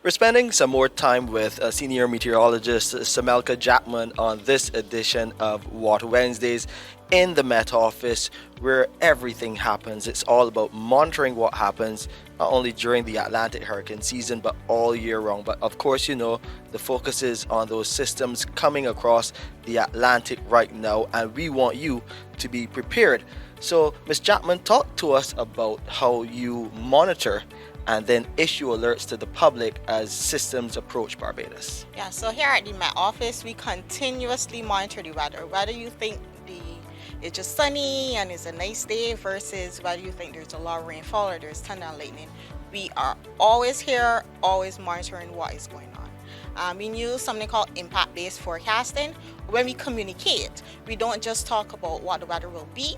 We're spending some more time with Senior Meteorologist Semelka Jackman on this edition of Water Wednesdays in the Met Office, where everything happens. It's all about monitoring what happens, not only during the Atlantic hurricane season, but all year round. But of course, the focus is on those systems coming across the Atlantic right now, and we want you to be prepared. So, Ms. Jackman, talk to us about how you monitor and then issue alerts to the public as systems approach Barbados. Yeah, so here at the Met Office, we continuously monitor the weather. Whether you think it's just sunny and it's a nice day versus whether you think there's a lot of rainfall or there's thunder and lightning, we are always here, always monitoring what is going on. We use something called impact-based forecasting. When we communicate, we don't just talk about what the weather will be,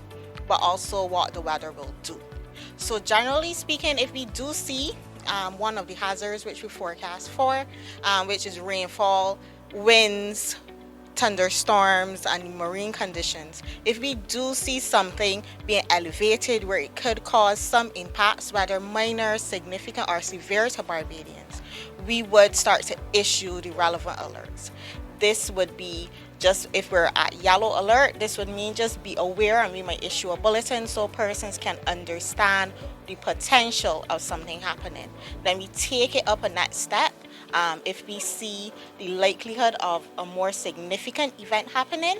but also what the weather will do. So generally speaking, if we do see one of the hazards which we forecast for, which is rainfall, winds, thunderstorms, and marine conditions, if we do see something being elevated where it could cause some impacts, whether minor, significant, or severe to Barbadians, we would start to issue the relevant alerts. This would be just if we're at yellow alert, this would mean just be aware, and we might issue a bulletin so persons can understand the potential of something happening. Then we take it up a next step. If we see the likelihood of a more significant event happening,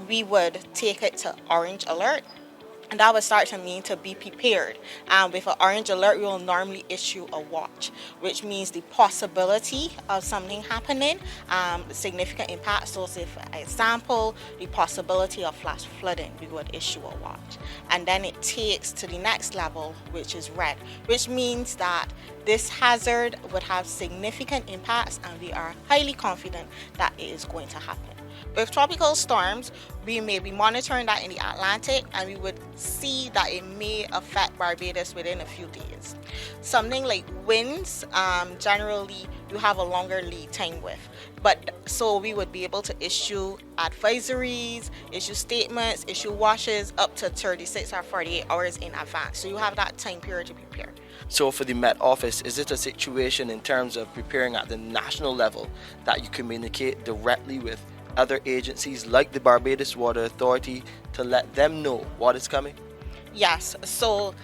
we would take it to orange alert. And that would start to mean to be prepared. With an orange alert, we will normally issue a watch, which means the possibility of something happening, significant impact. So, say for example, the possibility of flash flooding, we would issue a watch. And then it takes to the next level, which is red, which means that this hazard would have significant impacts, and we are highly confident that it is going to happen. With tropical storms, we may be monitoring that in the Atlantic, and we would see that it may affect Barbados within a few days. Something like winds, generally you have a longer lead time with. But so we would be able to issue advisories, issue statements, issue washes up to 36 or 48 hours in advance. So you have that time period to prepare. So for the Met Office, is it a situation in terms of preparing at the national level that you communicate directly with other agencies like the Barbados Water Authority to let them know what is coming? Yes, so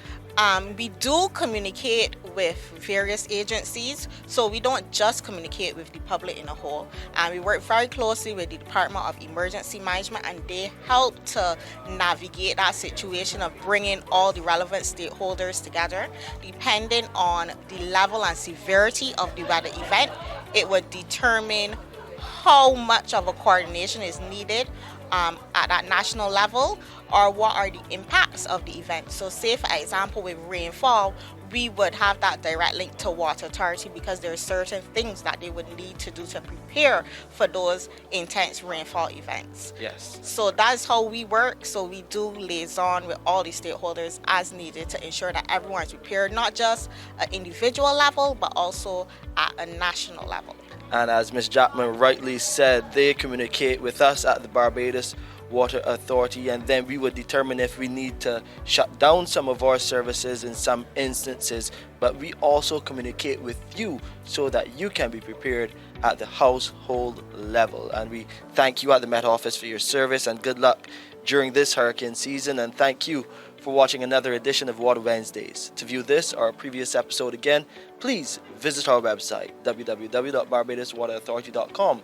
we do communicate with various agencies, so we don't just communicate with the public in a whole. We work very closely with the Department of Emergency Management, and they help to navigate that situation of bringing all the relevant stakeholders together. Depending on the level and severity of the weather event, it would determine how much of a coordination is needed at that national level, or what are the impacts of the event. So say for example with rainfall, we would have that direct link to Water Authority because there are certain things that they would need to do to prepare for those intense rainfall events. Yes. So that's how we work. So we do liaison with all the stakeholders as needed to ensure that everyone is prepared, not just at individual level, but also at a national level. And as Ms. Jackman rightly said, they communicate with us at the Barbados Water Authority, and then we would determine if we need to shut down some of our services in some instances. But we also communicate with you so that you can be prepared at the household level. And we thank you at the Met Office for your service, and good luck during this hurricane season. And thank you for watching another edition of Water Wednesdays. To view this or a previous episode again, please visit our website, www.barbadoswaterauthority.com.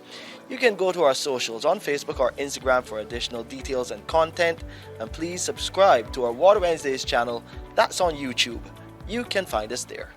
You can go to our socials on Facebook or Instagram for additional details and content. And please subscribe to our Water Wednesdays channel that's on YouTube. You can find us there.